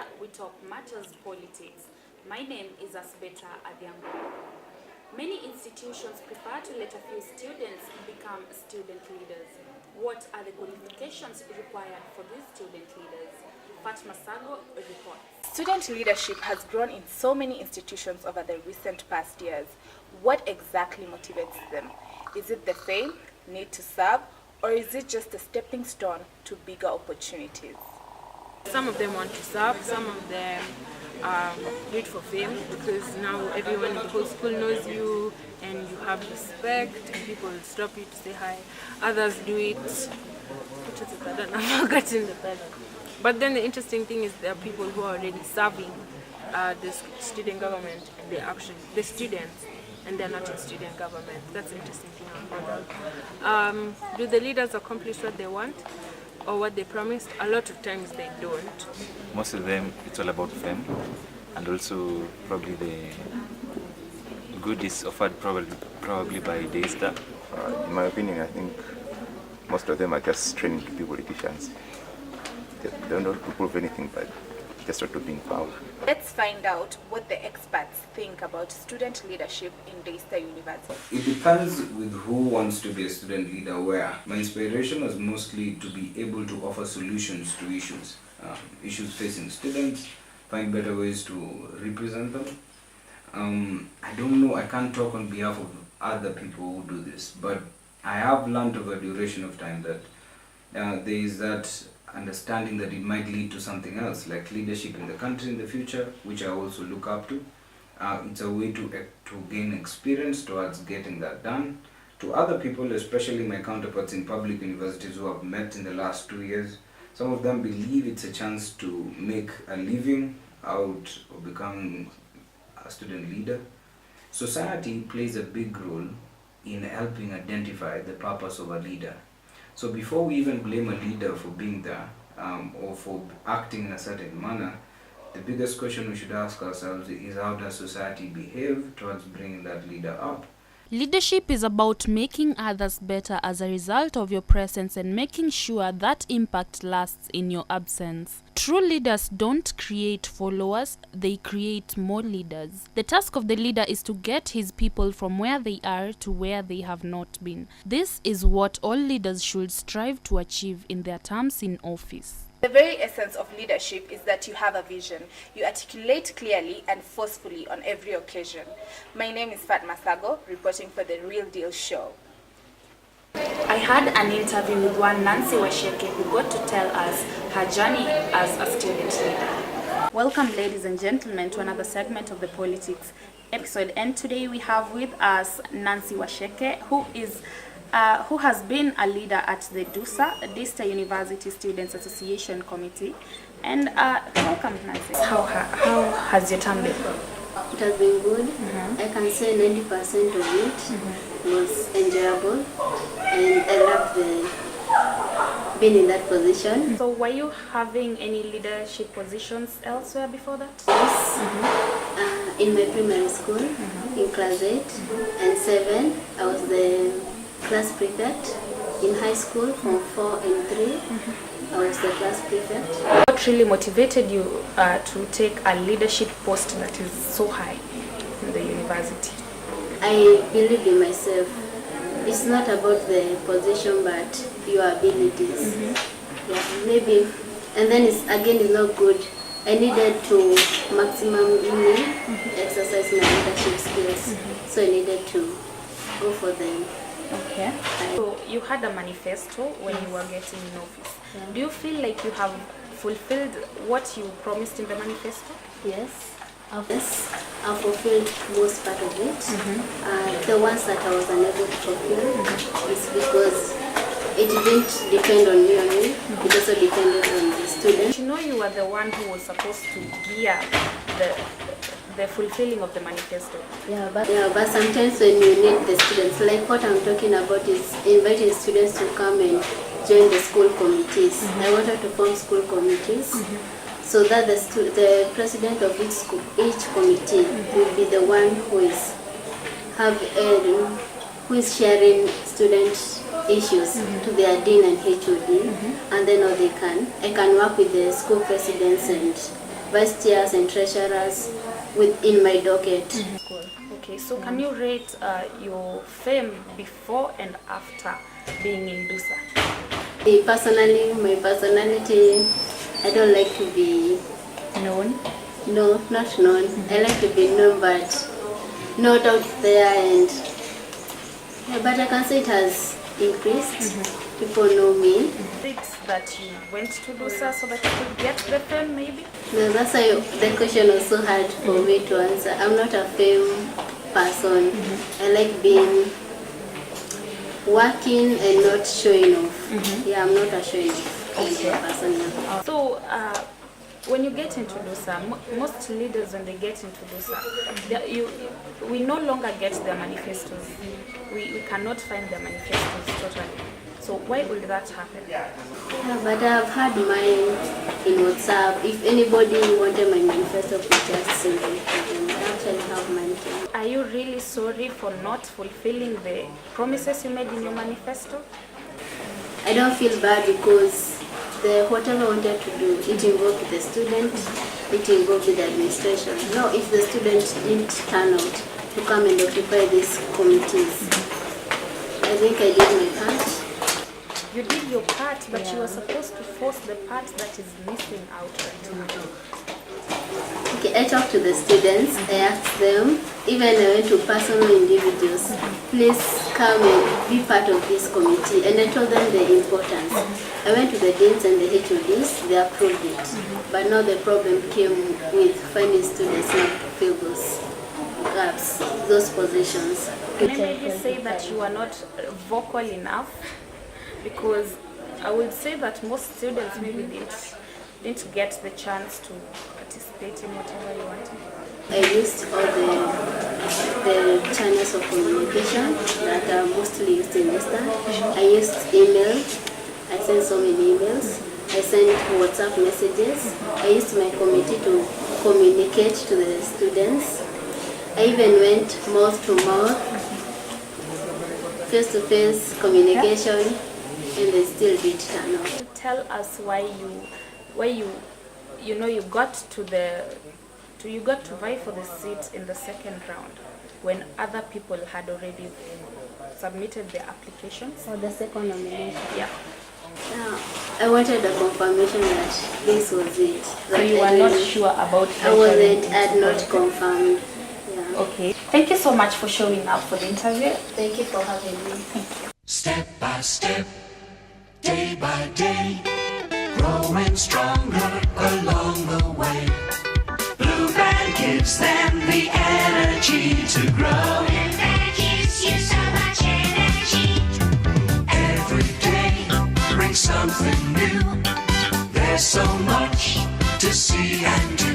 where we talk matters politics. My name is Asbeta Adhiambo. Many institutions prefer to let a few students become student leaders. What are the qualifications required for these student leaders? Fatma Sago reports. Student leadership has grown in so many institutions over the recent past years. What exactly motivates them? Is it the fame, need to serve, or is it just a stepping stone to bigger opportunities? Some of them want to serve, some of them do it for fame, because now everyone in the whole school knows you and you have respect and people will stop you to say hi. Others do it, I'm forgetting the third. But then the interesting thing is there are people who are already serving the student government and they're actually the students and they're not in student government. That's the interesting thing about that. Do the leaders accomplish what they want or what they promised? A lot of times they don't. Most of them, it's all about fame, and also probably the good is offered probably by Daystar. In my opinion, I think most of them are just training to be politicians. They don't want to prove anything, but just want to be in power. Let's find out what the experts think about student leadership in Daystar University. It depends with who wants to be a student leader where. My inspiration was mostly to be able to offer solutions to issues facing students, find better ways to represent them. I don't know, I can't talk on behalf of other people who do this, but I have learned over a duration of time that there is that understanding that it might lead to something else, like leadership in the country in the future, which I also look up to. It's a way to gain experience towards getting that done. To other people, especially my counterparts in public universities who I've met in the last 2 years, some of them believe it's a chance to make a living out of becoming a student leader. Society plays a big role in helping identify the purpose of a leader. So before we even blame a leader for being there or for acting in a certain manner, the biggest question we should ask ourselves is how does society behave towards bringing that leader up? Leadership is about making others better as a result of your presence and making sure that impact lasts in your absence. True leaders don't create followers, they create more leaders. The task of the leader is to get his people from where they are to where they have not been. This is what all leaders should strive to achieve in their terms in office. The very essence of leadership is that you have a vision. You articulate clearly and forcefully on every occasion. My name is Fatma Sago, reporting for The Real Deal Show. I had an interview with one Nancy Washeke who got to tell us her journey as a student leader. Welcome, ladies and gentlemen, to another segment of the Politics episode. And today we have with us Nancy Washeke, who has been a leader at the DUSA, Daystar University Students Association Committee. And welcome, Nancy. How has your term been? It has been good. I can say 90% of it was enjoyable, and I loved being in that position. So were you having any leadership positions elsewhere before that? Yes. In my primary school, in class 8 and 7, I was the class prefect. In high school, from 4 and 3, I was the class prefect. What really motivated you to take a leadership post that is so high in the university? I believe in myself. It's not about the position, but your abilities. Yeah, maybe. And then it's not good. I needed to maximally exercise my leadership skills, so I needed to go for them. Okay. So you had a manifesto when you were getting in office. Yeah. Do you feel like you have fulfilled what you promised in the manifesto? Yes. I fulfilled most part of it. The ones that I was unable to fulfill is because it didn't depend on me only. It also depended on the student. You know, you were the one who was supposed to gear the fulfilling of the manifesto. But sometimes when you need the students, like what I'm talking about is inviting students to come and join the school committees. I wanted to form school committees so that the president of each committee will be the one who is sharing student issues to their dean and HOD, and then I can work with the school presidents and vice chairs and treasurers within my docket. Cool. Okay, so can you rate your fame before and after being in DUSA? Personally, my personality, I don't like to be Known? no, not known. I like to be known, but not out there. And but I can say it has increased. People know me. It's that you went to DUSA so that you could get the fame, maybe? No, that's why the question was so hard for me to answer. I'm not a fame person. I like being working and not showing off. Yeah, I'm not a showing off kind of person. Yeah. So, when you get into DUSA, most leaders, when they get into DUSA, we no longer get their manifestos. We cannot find their manifestos totally. So why would that happen? Yeah, but I've had mine in WhatsApp. If anybody wanted my manifesto, please just send it to them. I actually have mine too. Are you really sorry for not fulfilling the promises you made in your manifesto? I don't feel bad because whatever I wanted to do, it involved the student, it involved the administration. No, if the student didn't turn out to come and occupy these committees, I think I did my part. You did your part, but you were supposed to force the part that is missing out right now. Okay, I talked to the students, I asked them, even I went to personal individuals, please come and be part of this committee, and I told them the importance. I went to the deans and the HODs, they approved it. But now the problem came with finding students not to fill those gaps, those positions. Can I maybe say that you are not vocal enough? Because I would say that most students maybe didn't get the chance to participate in whatever you wanted. I used all the channels of communication that are mostly used in Eastern. I used email. I sent so many emails. I sent WhatsApp messages. I used my committee to communicate to the students. I even went mouth to mouth, face-to-face communication, and they still did turn out. Tell us why you got to vie for the seat in the second round when other people had already submitted their applications. For the second nomination. Yeah. I wanted a confirmation that this was it. So you were not sure about it? I had not confirmed. Yeah. Okay. Thank you so much for showing up for the interview. Thank you for having me. Step by step, day by day, growing stronger along the way. Blue Band gives them the energy to grow. Blue Band gives you so much energy. Every day brings something new. There's so much to see and do.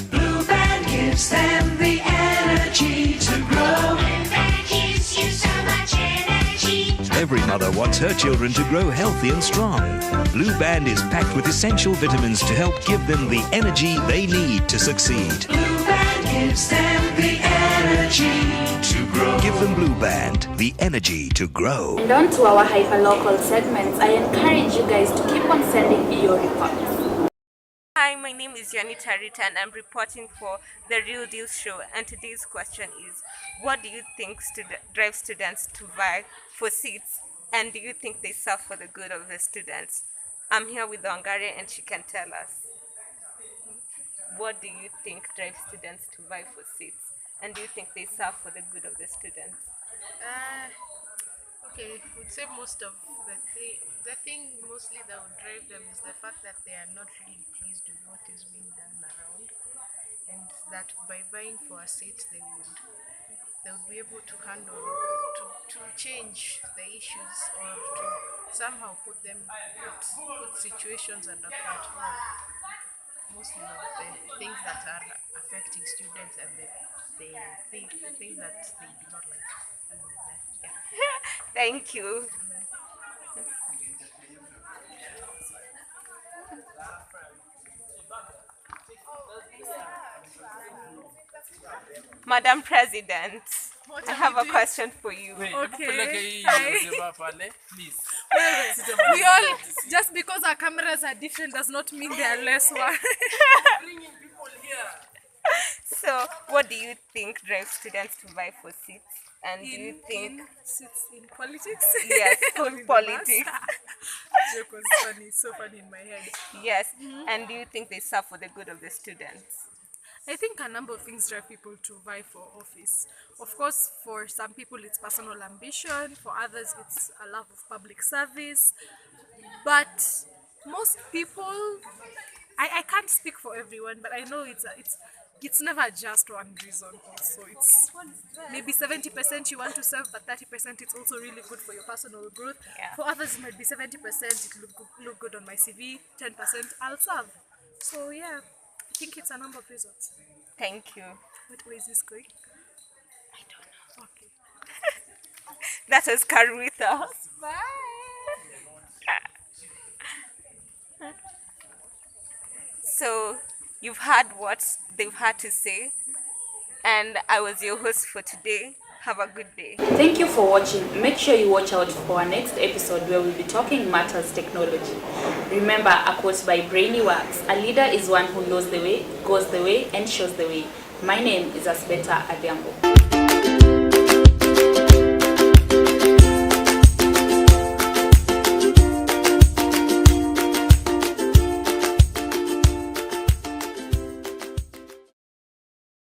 Blue Band gives them the energy to grow. Blue Band gives you so much energy. Every mother wants her children to grow healthy and strong. Blue Band is packed with essential vitamins to help give them the energy they need to succeed. Blue Band gives them the energy to grow. Give them Blue Band, the energy to grow. And on to our hyperlocal segments. I encourage you guys to keep on sending your reports. Hi, my name is Yanita Rita and I'm reporting for The Real Deal Show, and today's question is, what do you think drives students to vie for seats, and do you think they serve for the good of the students? I'm here with Wangari and she can tell us. What do you think drives students to vie for seats, and do you think they serve for the good of the students? Okay, I would say most of the thing mostly that would drive them is the fact that they are not really pleased with what is being done around, and that by vying for a seat they would be able to handle, to change the issues, or to somehow put situations under control. Mostly of the things that are affecting students and the things that they do not like. Yeah. Thank you. Madam President, I have a question for you. Okay. Please. We all, just because our cameras are different does not mean they are less one. So, what do you think drives students to vie for seats? And do you think Sits in politics? yes, Or school in the bus? politics? Joke was funny, so funny in my head. Yes, and do you think they serve for the good of the students? I think a number of things drive people to vie for office. Of course, for some people it's personal ambition, for others it's a love of public service. But most people, I can't speak for everyone, but I know it's never just one reason also. It's maybe 70% you want to serve, but 30% it's also really good for your personal growth. Yeah. For others it might be 70%, it look good on my CV, 10% I'll serve. So yeah, I think it's a number of reasons. Thank you. What way is this going? I don't know. Okay. That was Karwitha. So, you've heard what they've had to say, and I was your host for today. Have a good day. Thank you for watching. Make sure you watch out for our next episode where we'll be talking matters technology. Remember, a quote by Brainy Works: a leader is one who knows the way, goes the way, and shows the way. My name is Asbeta Adhiambo.